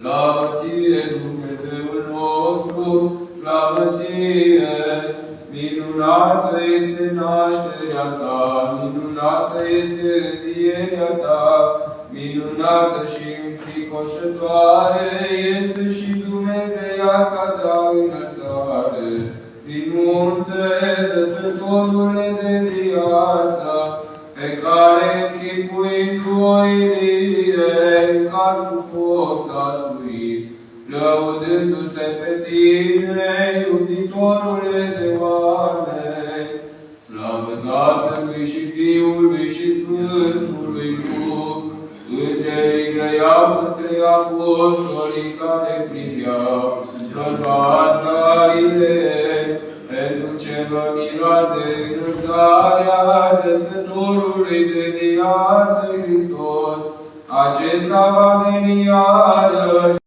Slavă ție, Dumnezeul nostru, slavă ție! Minunată este nașterea ta, minunată este învierea ta, minunată și înfricoșătoare este și dumnezeiasca ta înălțare. Din munte, Dătătorule de viață, pe care închipuindu o ilie, ca cu foc s-a suit, lăudându-te pe tine, iubitorule de oameni. Slavă Tatălui și Fiului și Sfântului Duh, îngerii grăiau către apostolii care priveau bărbați Galilei, pentru ce vă mirați de înălțarea Dătătorului de viață Hristos. Acesta va veni iarăși